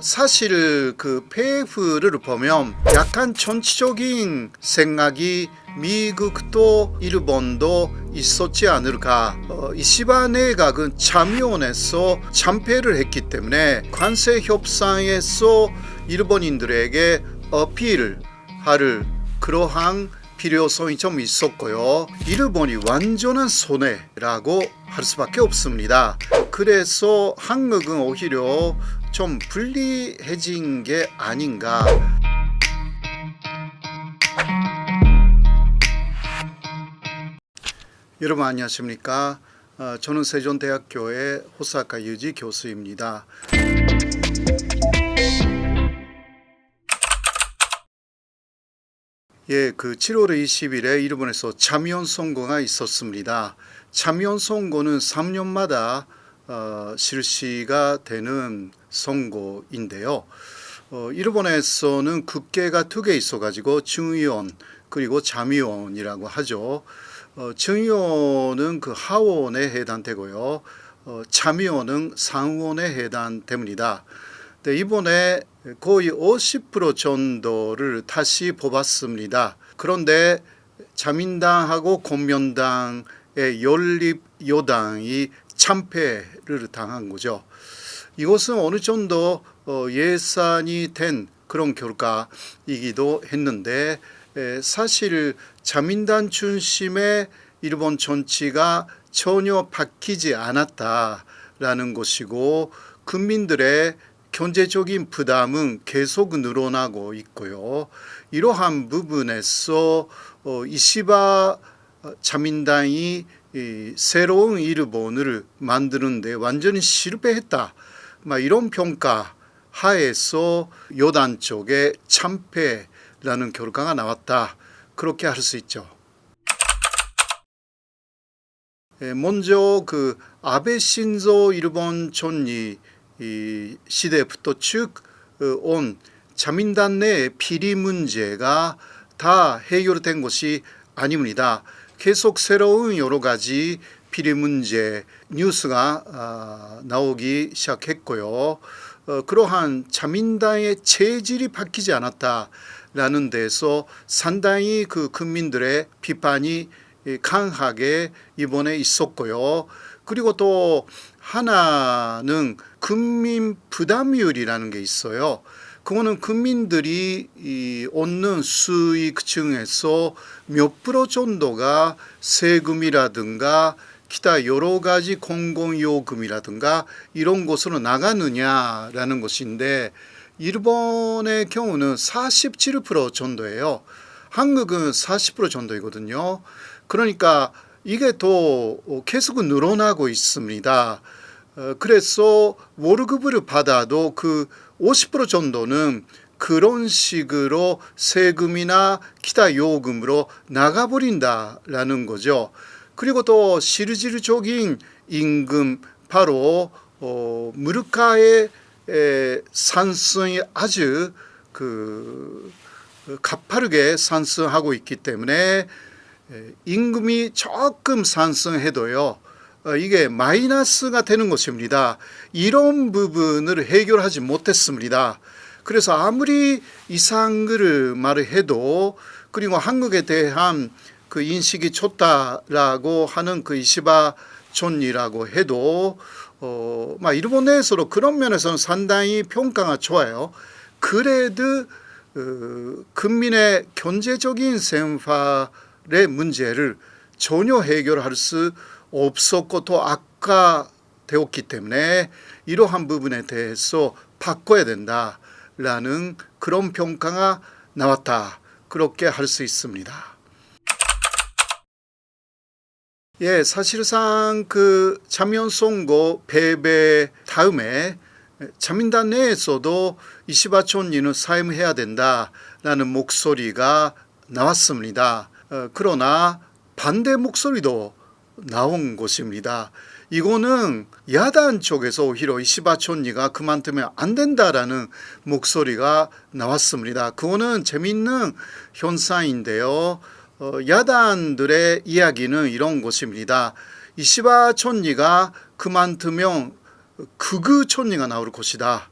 사실 그 PF를 보면 약간 정치적인 생각이 미국도 일본도 있었지 않을까. 이시바 내각은 참여원에서 참패를 했기 때문에 관세 협상에서 일본인들에게 어필을 할 그러한 필요성이 좀 있었고요. 일본이 완전한 손해라고 할 수밖에 없습니다. 그래서 한국은 오히려 좀 불리해진 게 아닌가. 여러분 안녕하십니까? 저는 세종대학교의 호사카 유지 교수입니다. 그 7월 20일에 일본에서 참의원 선거가 있었습니다. 참의원 선거는 3년마다 실시가 되는 선거인데요. 일본에서는 국회가 2개 있어가지고 중의원 그리고 참의원이라고 하죠. 중의원은 그 하원에 해당되고요. 참의원은 상원에 해당됩니다. 이번에 거의 50% 정도를 다시 뽑았습니다. 그런데 자민당하고 공명당의 연립여당이 참패를 당한 거죠. 이것은 어느 정도 예상이 된 그런 결과이기도 했는데 사실 자민당 중심의 일본 정치가 전혀 바뀌지 않았다라는 것이고 국민들의 경제적인 부담은 계속 늘어나고 있고요. 이러한 부분에서 이시바 자민당이 새로운 일본을 만드는 데 완전히 실패했다. 이런 평가 하에서 여당 쪽에 참패라는 결과가 나왔다. 그렇게 할 수 있죠. 먼저 그 아베 신조 일본 총리 시대부터 쭉 온 자민당 내 비리 문제가 다 해결된 것이 아닙니다. 계속 새로운 여러 가지 비리 문제 뉴스가 나오기 시작했고요. 그러한 자민당의 체질이 바뀌지 않았다라는 데서 상당히 그 국민들의 비판이 강하게 이번에 있었고요. 그리고 또 하나는 국민 부담율이라는 게 있어요. 그거는 국민들이 얻는 수익 중에서 몇 프로 정도가 세금이라든가 기타 여러 가지 공공요금이라든가 이런 곳으로 나가느냐라는 것인데 일본의 경우는 47% 정도예요. 한국은 40% 정도이거든요. 그러니까 이게 더 계속 늘어나고 있습니다. 그래서 월급을 받아도 그 50% 정도는 그런 식으로 세금이나 기타 요금으로 나가버린다라는 거죠. 그리고 또 실질적인 임금 바로 물가의 상승이 아주 가파르게 상승하고 있기 때문에 임금이 조금 상승해도요. 이게 마이너스가 되는 것입니다. 이런 부분을 해결하지 못했습니다. 그래서 아무리 이상을 말을 해도 그리고 한국에 대한 그 인식이 좋다라고 하는 그 이시바 총리라고 해도 일본 내에서도 그런 면에서는 상당히 평가가 좋아요. 그래도 국민의 경제적인 생활의 문제를 전혀 해결할 수 없었고 또 악화되었기 때문에 이러한 부분에 대해서 바꿔야 된다라는 그런 평가가 나왔다. 그렇게 할 수 있습니다. 사실상 그 참여원 선거 패배 다음에 자민당 내에서도 이시바 총리는 사임해야 된다라는 목소리가 나왔습니다. 그러나 반대 목소리도 나온 것입니다. 이거는 야당 쪽에서 오히려 이시바 총리가 그만두면 안 된다라는 목소리가 나왔습니다. 그거는 재미있는 현상인데요. 야당들의 이야기는 이런 것입니다. 이시바 총리가 그만두면 극우 총리가 나올 것이다.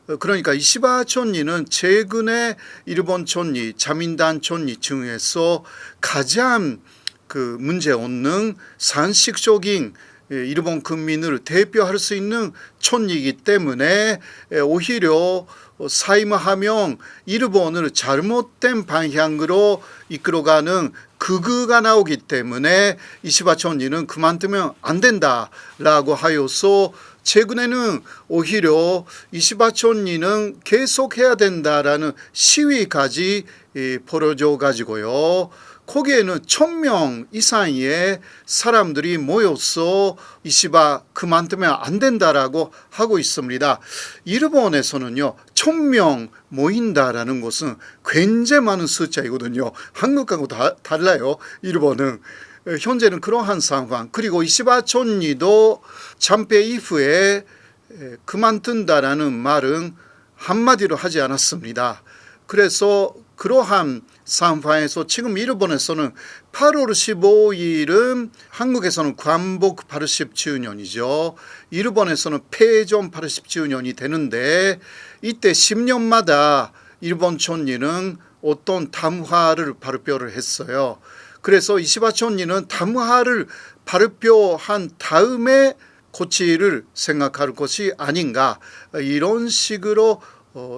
그러니까 이시바 촌리는 최근에 일본 촌리, 자민당 촌리 중에서 가장 그 문제 없는 상식적인 일본 국민을 대표할 수 있는 촌리이기 때문에 오히려 사임하면 일본을 잘못된 방향으로 이끌어가는 극우가 나오기 때문에 이시바 촌리는 그만두면 안 된다라고 하여서 최근에는 오히려 이시바 촌리는 계속해야 된다라는 시위까지 벌어져 가지고요. 거기에는 1000명 이상의 사람들이 모여서 이시바 그만두면 안 된다라고 하고 있습니다. 일본에서는요, 1000명 모인다라는 것은 굉장히 많은 숫자이거든요. 한국하고 달라요. 일본은. 현재는 그러한 상황. 그리고 이시바 촌리도 참패 이후에 그만둔다라는 말은 한마디로 하지 않았습니다. 그래서 그러한 상황에서 지금 일본에서는 8월 15일은 한국에서는 광복 80주년이죠. 일본에서는 패전 80주년이 되는데 이때 10년마다 일본 촌리는 어떤 담화를 발표를 했어요. 그래서 이시바 촌리는 담화를 발표한 다음에 고치를 생각할 것이 아닌가, 이런 식으로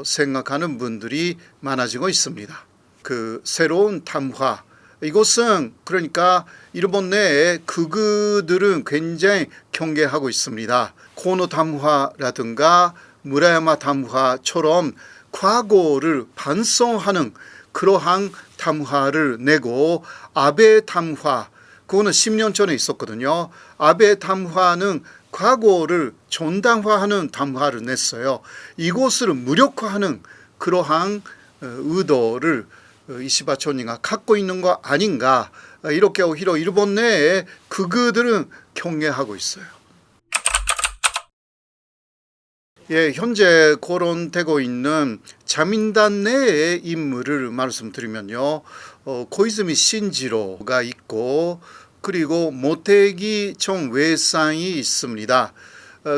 생각하는 분들이 많아지고 있습니다. 그 새로운 담화, 이것은 그러니까 일본 내에 극우들은 굉장히 경계하고 있습니다. 고노 담화라든가 무라야마 담화처럼 과거를 반성하는 그러한 담화를 내고, 아베 담화, 그거는 10년 전에 있었거든요. 아베 담화는 과거를 전당화하는 담화를 냈어요. 이것을 무력화하는 그러한 의도를 이시바 촌리가 갖고 있는 거 아닌가, 이렇게 오히려 일본 내에 극우들은 경계하고 있어요. 예, 현재 거론되고 있는 자민당 내의 인물을 말씀드리면요, 고이즈미 신지로가 있고, 그리고 모테기 전 외상이 있습니다.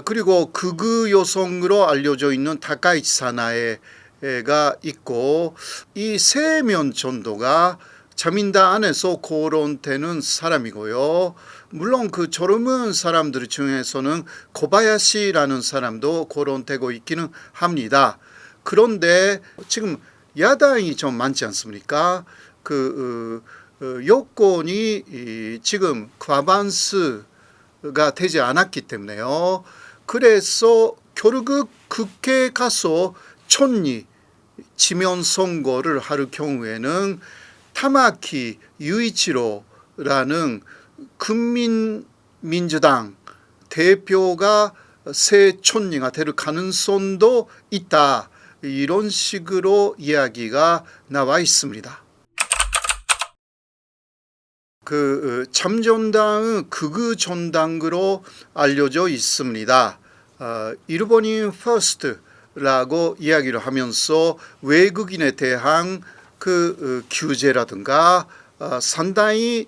그리고 극우 여성으로 알려져 있는 타카이치 사나에가 있고, 이 3명 정도가 자민당 안에서 거론되는 사람이고요. 물론 그 젊은 사람들 중에서는 고바야시라는 사람도 거론되고 있기는 합니다. 그런데 지금 야당이 좀 많지 않습니까? 그 여권이 지금 과반수가 되지 않았기 때문에요. 그래서 결국 국회에 가서 촌리 지면 선거를 할 경우에는 타마키 유이치로라는 국민민주당 대표가 새 촌리가 될 가능성도 있다, 이런 식으로 이야기가 나와 있습니다. 그 참전당은 극우 정당으로 알려져 있습니다. 일본인 퍼스트라고 이야기를 하면서 외국인에 대한 그 규제라든가 상당히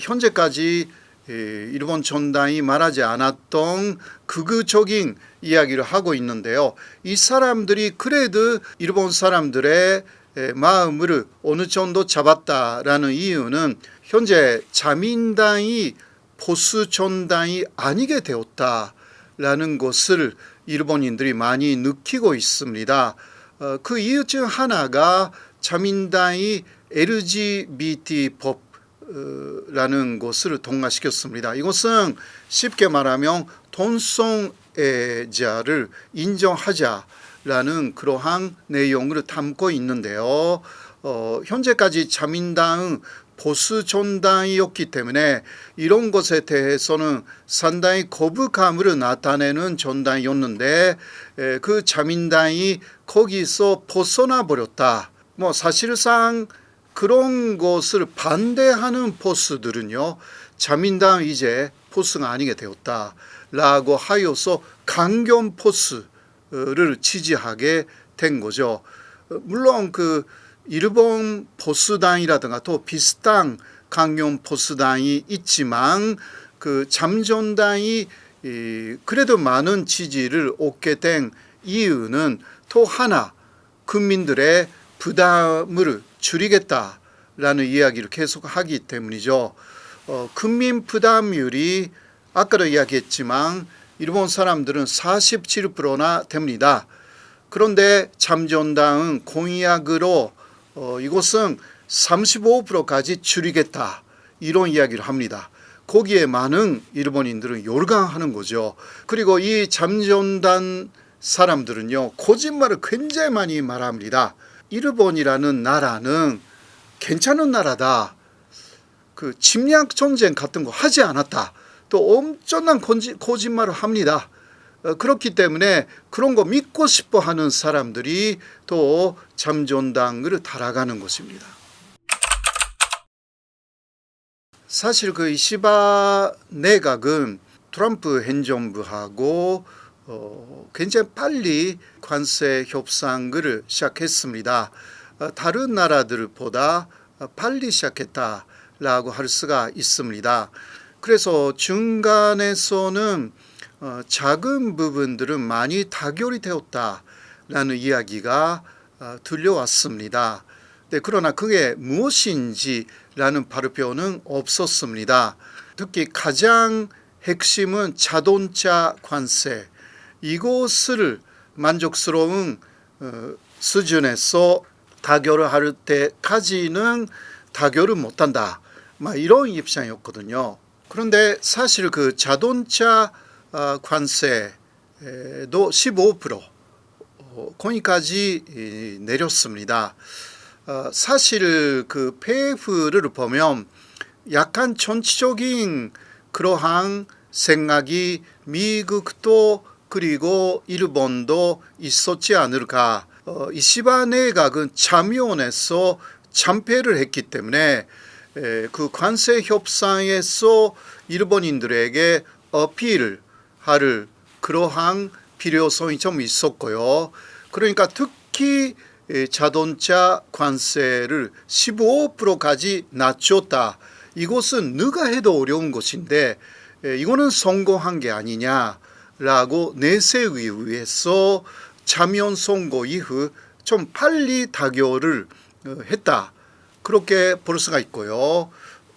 현재까지 일본 정당이 말하지 않았던 극우적인 이야기를 하고 있는데요. 이 사람들이 그래도 일본 사람들의 마음을 어느 정도 잡았다라는 이유는 현재 자민당이 보수 정당이 아니게 되었다라는 것을 일본인들이 많이 느끼고 있습니다. 그 이유 중 하나가 자민당이 LGBT 법라는 것을 통과시켰습니다. 이것은 쉽게 말하면 동성애자를 인정하자라는 그러한 내용을 담고 있는데요. 현재까지 자민당은 보수 정당이었기 때문에 이런 것에 대해서는 상당히 거부감을 나타내는 정당이었는데, 그 자민당이 거기서 벗어나 버렸다. 사실상 그런 것을 반대하는 보수들은요, 자민당 이제 보수가 아니게 되었다라고 하여서 강경 보수를 지지하게 된 거죠. 물론 그 일본 보수당이라든가 또 비슷한 강경 보수당이 있지만, 그 참전당이 그래도 많은 지지를 얻게 된 이유는 또 하나 국민들의 부담을 줄이겠다라는 이야기를 계속하기 때문이죠. 국민 부담률이 아까도 이야기했지만 일본 사람들은 47%나 됩니다. 그런데 참전당은 공약으로 이것은 35%까지 줄이겠다 이런 이야기를 합니다. 거기에 많은 일본인들은 열광하는 거죠. 그리고 이 참전단 사람들은요, 거짓말을 굉장히 많이 말합니다. 일본이라는 나라는 괜찮은 나라다. 그 침략 전쟁 같은 거 하지 않았다. 또 엄청난 거짓말을 합니다. 그렇기 때문에 그런 거 믿고 싶어 하는 사람들이 또 참전당을 따라가는 것입니다. 사실 그 이시바 내각은 트럼프 행정부하고 굉장히 빨리 관세 협상을 시작했습니다. 다른 나라들보다 빨리 시작했다라고 할 수가 있습니다. 그래서 중간에서는 작은 부분들은 많이 타결이 되었다라는 이야기가 들려왔습니다. 네, 그러나 그게 무엇인지라는 발표는 없었습니다. 특히 가장 핵심은 자동차 관세, 이것을 만족스러운 수준에서 타결을 할 때까지는 타결을 못한다, 이런 입장이었거든요. 그런데 사실 그 자동차 관세도 15% 거기까지 내렸습니다. 사실 그 PF를 보면 약간 정치적인 그러한 생각이 미국도 그리고 일본도 있었지 않을까. 이시바 내각은 참여원에서 참패를 했기 때문에 그 관세 협상에서 일본인들에게 어필을 할 그러한 필요성이 좀 있었고요. 그러니까 특히 자동차 관세를 15%까지 낮췄다. 이것은 누가 해도 어려운 것인데 이거는 성공한 게 아니냐라고 내세우기 위해서 자면 선거 이후 좀 빨리 타결을 했다. 그렇게 볼 수가 있고요.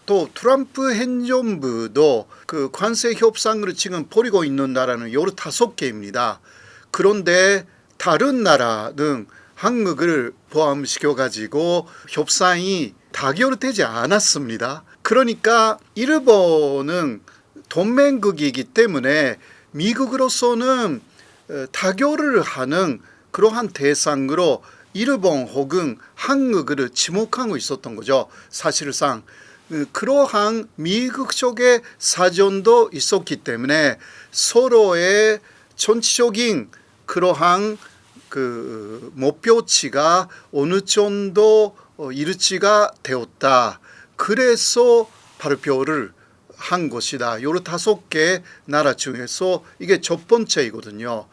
또 트럼프 행정부도 그 관세 협상을 지금 벌이고 있는 나라는 15개입니다. 그런데 다른 나라는 한국을 포함시켜 가지고 협상이 타결되지 않았습니다. 그러니까 일본은 동맹국이기 때문에 미국으로서는 타결을 하는 그러한 대상으로 일본 혹은 한국을 지목하고 있었던 거죠. 사실상 그러한 미국 쪽의 사정도 있었기 때문에 서로의 정치적인 그러한 그 목표치가 어느 정도 일치가 되었다. 그래서 발표를 한 것이다. 15개 나라 중에서 이게 첫 번째이거든요.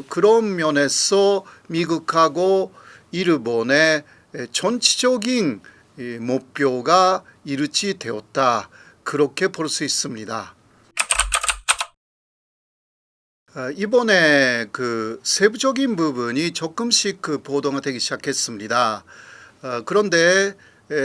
그런 면에서 미국하고 일본의 정치적인 목표가 일치되었다. 그렇게 볼 수 있습니다. 이번에 그 세부적인 부분이 조금씩 그 보도가 되기 시작했습니다. 그런데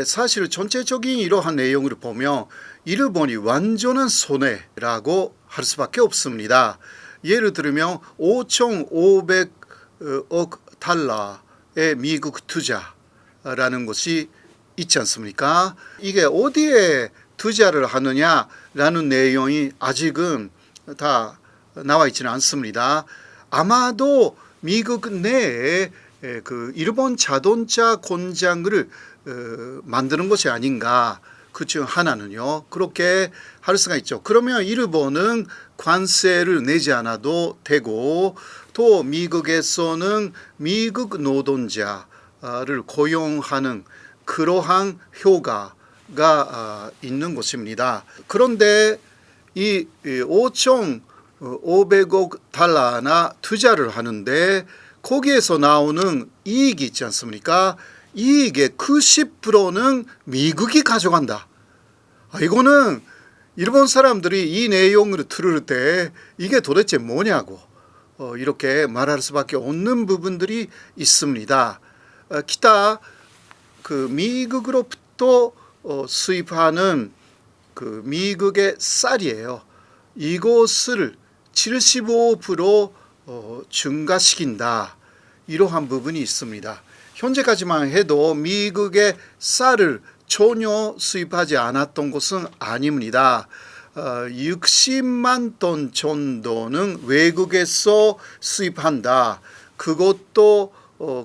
사실 전체적인 이러한 내용을 보면 일본이 완전한 손해라고 할 수밖에 없습니다. 예를 들면 5,500억 달러의 미국 투자라는 것이 있지 않습니까? 이게 어디에 투자를 하느냐라는 내용이 아직은 다 나와 있지는 않습니다. 아마도 미국 내에 그 일본 자동차 공장을 만드는 것이 아닌가. 그 중 하나는요. 그렇게 할 수가 있죠. 그러면 일본은 관세를 내지 않아도 되고 또 미국에서는 미국 노동자를 고용하는 그러한 효과가 있는 것입니다. 그런데 이 5,500억 달러나 투자를 하는데 거기에서 나오는 이익이 있지 않습니까? 이익의 90%는 미국이 가져간다. 이거는 일본 사람들이 이 내용을 들을 때 이게 도대체 뭐냐고 이렇게 말할 수밖에 없는 부분들이 있습니다. 기타 그 미국으로부터 수입하는 그 미국의 쌀이에요. 이것을 75% 증가시킨다. 이러한 부분이 있습니다. 현재까지만 해도 미국의 쌀을 전혀 수입하지 않았던 것은 아닙니다. 60만 톤 정도는 외국에서 수입한다. 그것도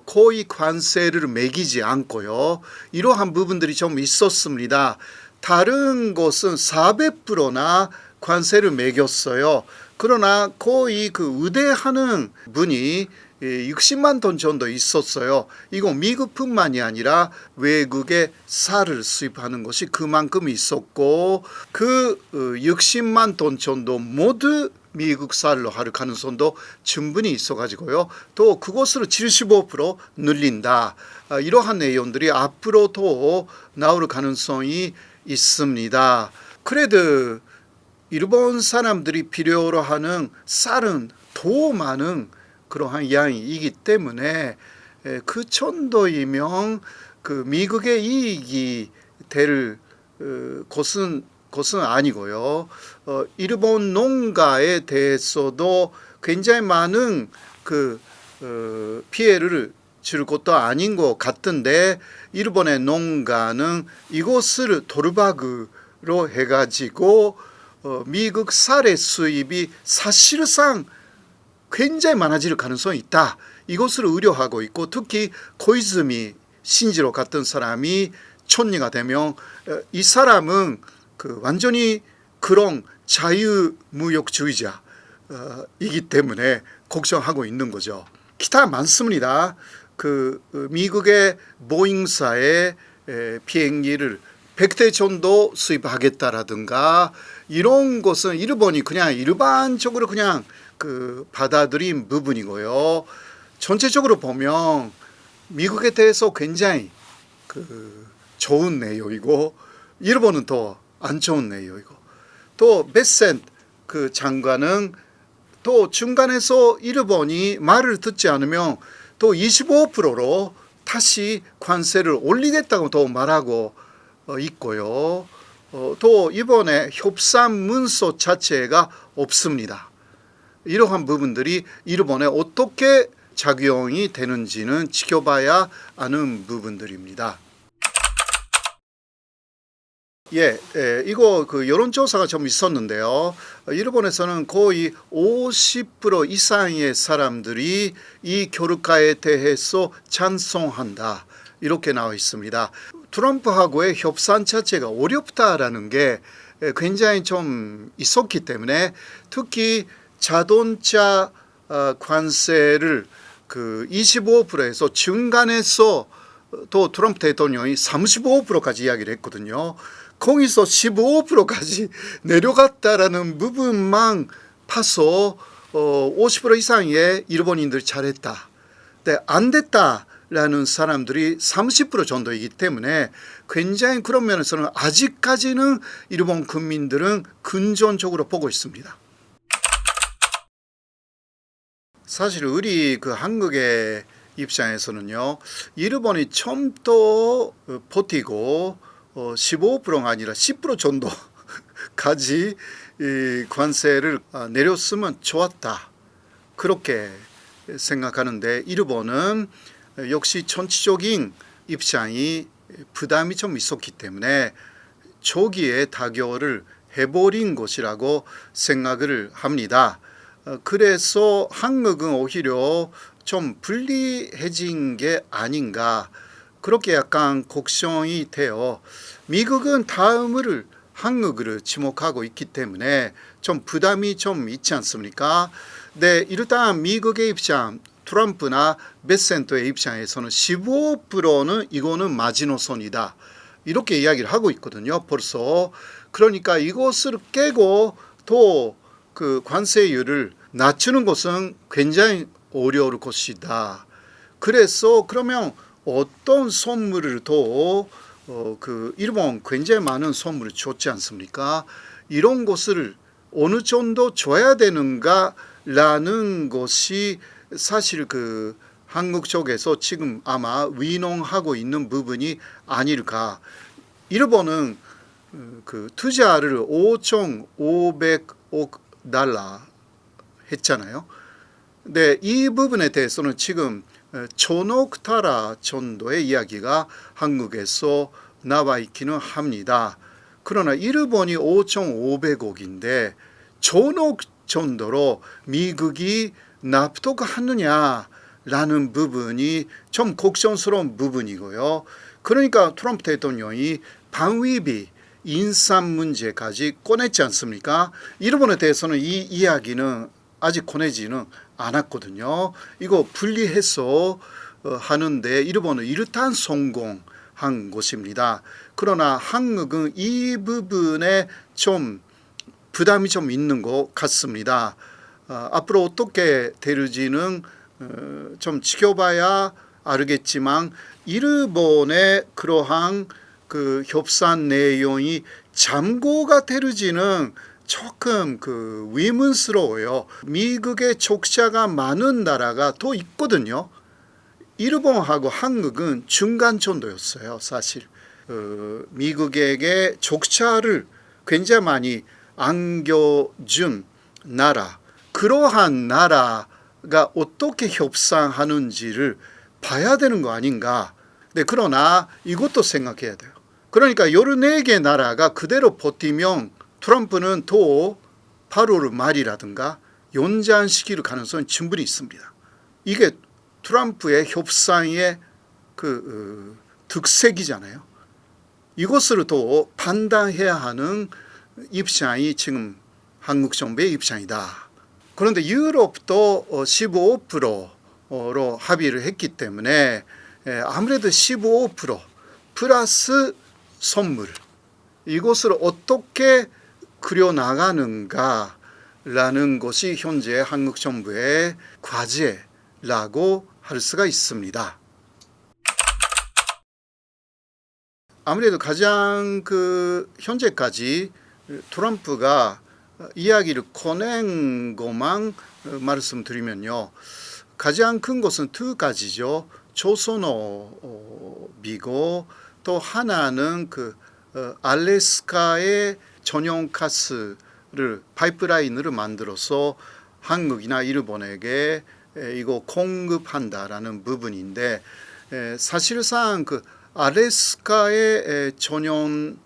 거의 관세를 매기지 않고요. 이러한 부분들이 좀 있었습니다. 다른 것은 400%나 관세를 매겼어요. 그러나 거의 그 의대하는 분이 60만 톤 정도 있었어요. 이거 미국뿐만이 아니라 외국에 쌀을 수입하는 것이 그만큼 있었고, 그 60만 톤 정도 모두 미국 쌀로 할 가능성도 충분히 있어가지고요. 또 그것으로 75% 늘린다. 이러한 내용들이 앞으로도 나올 가능성이 있습니다. 그래도 일본 사람들이 필요로 하는 쌀은 더 많은 그러한 양이기 때문에 그 정도이면 그 미국의 이익이 될 것은 아니고요. 일본 농가에 대해서도 굉장히 많은 그 피해를 줄 것도 아닌 것 같은데, 일본의 농가는 이것을 도르박으로 해가지고 미국 쌀의 수입이 사실상 굉장히 많아질 가능성이 있다. 이것을 우려하고 있고, 특히 고이즈미 신지로 같은 사람이 총리가 되면 이 사람은 그 완전히 그런 자유무역주의자이기 때문에 걱정하고 있는 거죠. 기타 많습니다. 그 미국의 보잉사의 비행기를 100대 정도 수입하겠다라든가 이런 것은 일본이 그냥 일반적으로 그냥 그 받아들인 부분이고요. 전체적으로 보면 미국에 대해서 굉장히 그 좋은 내용이고, 일본은 더 안 좋은 내용이고, 또 베센 그 장관은 또 중간에서 일본이 말을 듣지 않으면 또 25%로 다시 관세를 올리겠다고 또 말하고 있고요. 또 이번에 협상 문서 자체가 없습니다. 이러한 부분들이 일본에 어떻게 작용이 되는지는 지켜봐야 하는 부분들입니다. 이거 그 여론조사가 좀 있었는데요. 일본에서는 거의 50% 이상의 사람들이 이 교류가에 대해서 찬성한다. 이렇게 나와 있습니다. 트럼프하고의 협상 자체가 어렵다라는 게 굉장히 좀 있었기 때문에, 특히 자동차 관세를 그 25%에서 중간에서 또 트럼프 대통령이 35%까지 이야기를 했거든요. 거기서 15%까지 내려갔다라는 부분만 봐서 50% 이상의 일본인들이 잘했다. 근데 안 됐다라는 사람들이 30% 정도이기 때문에 굉장히 그런 면에서는 아직까지는 일본 국민들은 긍정적으로 보고 있습니다. 사실 우리 그 한국의 입장에서는요, 일본이 좀 더 버티고 15%가 아니라 10% 정도까지 이 관세를 내렸으면 좋았다. 그렇게 생각하는데, 일본은 역시 정치적인 입장이 부담이 좀 있었기 때문에 초기에 타결을 해버린 것이라고 생각을 합니다. 그래서 한국은 오히려 좀 불리해진 게 아닌가, 그렇게 약간 걱정이 돼요. 미국은 다음을 한국을 지목하고 있기 때문에 좀 부담이 좀 있지 않습니까? 네, 일단 미국의 입장, 트럼프나 베센토의 입장에서는 15%는 이거는 마지노선이다. 이렇게 이야기를 하고 있거든요, 벌써. 그러니까 이것을 깨고 또 그 관세율을 낮추는 것은 굉장히 어려울 것이다. 그래서 그러면 어떤 선물을 더 그 일본 굉장히 많은 선물을 줬지 않습니까? 이런 것을 어느 정도 줘야 되는가를 라는 것이 사실 그 한국 쪽에서 지금 아마 위농하고 있는 부분이 아닐까. 일본은 그 투자를 5,500억 달러 했잖아요. 근데 이 부분에 대해서는 지금 1,000억 달러 정도의 이야기가 한국에서 나와 있기는 합니다. 그러나 일본이 5,500억인데 1,000억 정도로 미국이 납득하느냐라는 부분이 좀 걱정스러운 부분이고요. 그러니까 트럼프 대통령이 방위비 인상 문제까지 꺼냈지 않습니까? 일본에 대해서는 이 이야기는 아직 꺼내지는 않았거든요. 이거 분리해서 하는데 일본은 일단 성공한 것입니다. 그러나 한국은 이 부분에 좀 부담이 좀 있는 것 같습니다. 앞으로 어떻게 될지는 좀 지켜봐야 알겠지만 일본의 그러한 그 협상 내용이 잠고가 될지는 조금 그 의문스러워요. 미국의 적자가 많은 나라가 더 있거든요. 일본하고 한국은 중간 정도였어요. 사실 미국에게 적자를 굉장히 많이 안겨준 나라, 그러한 나라가 어떻게 협상하는지를 봐야 되는 거 아닌가. 네, 그러나 이것도 생각해야 돼요. 그러니까 14개 나라가 그대로 버티면 트럼프는 또 8월 말이라든가 연장시킬 가능성이 충분히 있습니다. 이게 트럼프의 협상의 그 특색이잖아요. 이것을 또 판단해야 하는 입장이 지금 한국 정부의 입장이다. 그런데 유럽도 15%로 합의를 했기 때문에 아무래도 15% 플러스 선물, 이것을 어떻게 그려나가는가라는 것이 현재 한국 정부의 과제라고 할 수가 있습니다. 아무래도 가장 그 현재까지 트럼프가 이야기를 꺼낸 것만 말씀드리면요, 가장 큰 것은 두 가지죠. 조선업이고 또 하나는 그 알래스카의 전용 가스를 파이프라인을 만들어서 한국이나 일본에게 이거 공급한다라는 부분인데, 사실상 그 알래스카의 전용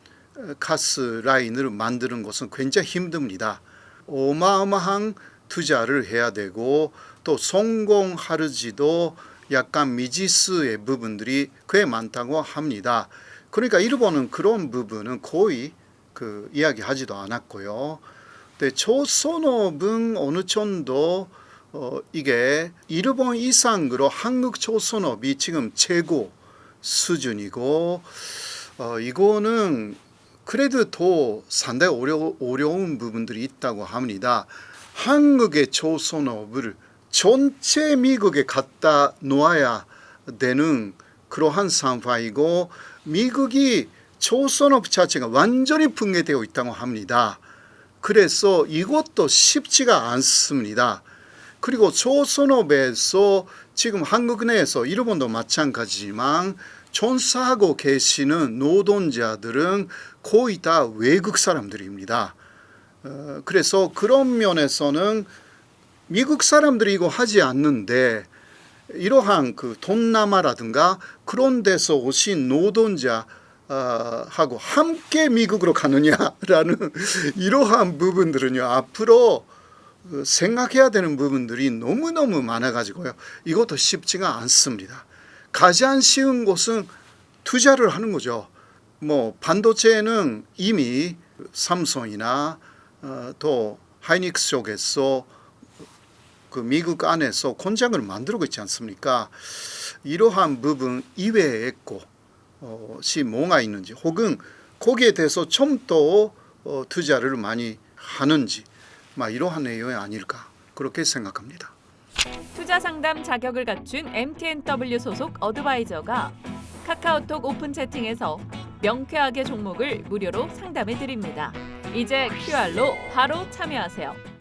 가스 라인을 만드는 것은 굉장히 힘듭니다. 어마어마한 투자를 해야 되고 또 성공할지도 약간 미지수의 부분들이 꽤 많다고 합니다. 그러니까 일본은 그런 부분은 거의 그 이야기하지도 않았고요. 근데 조선업은 어느 정도 이게 일본 이상으로 한국 조선업이 지금 최고 수준이고, 이거는 그래도 더 상당히 어려운 부분들이 있다고 합니다. 한국의 조선업을 전체 미국에 갖다 놓아야 되는 그러한 상황이고, 미국이 조선업 자체가 완전히 붕괴되어 있다고 합니다. 그래서 이것도 쉽지가 않습니다. 그리고 조선업에서 지금 한국 내에서 일본도 마찬가지지만 종사하고 계시는 노동자들은 거의 다 외국 사람들입니다. 그래서 그런 면에서는 미국 사람들이 이거 하지 않는데 이러한 그 동남아라든가 그런 데서 오신 노동자 하고 함께 미국으로 가느냐라는 이러한 부분들은요, 앞으로 생각해야 되는 부분들이 너무너무 많아가지고요, 이것도 쉽지가 않습니다. 가장 쉬운 것은 투자를 하는 거죠. 뭐 반도체는 이미 삼성이나 또 하이닉스 쪽에서 그 미국 안에서 공장을 만들고 있지 않습니까? 이러한 부분 이외에 것이 뭐가 있는지, 혹은 거기에 대해서 좀 더 투자를 많이 하는지, 이러한 내용이 아닐까 그렇게 생각합니다. 투자 상담 자격을 갖춘 MTNW 소속 어드바이저가 카카오톡 오픈 채팅에서 명쾌하게 종목을 무료로 상담해 드립니다. 이제 QR로 바로 참여하세요.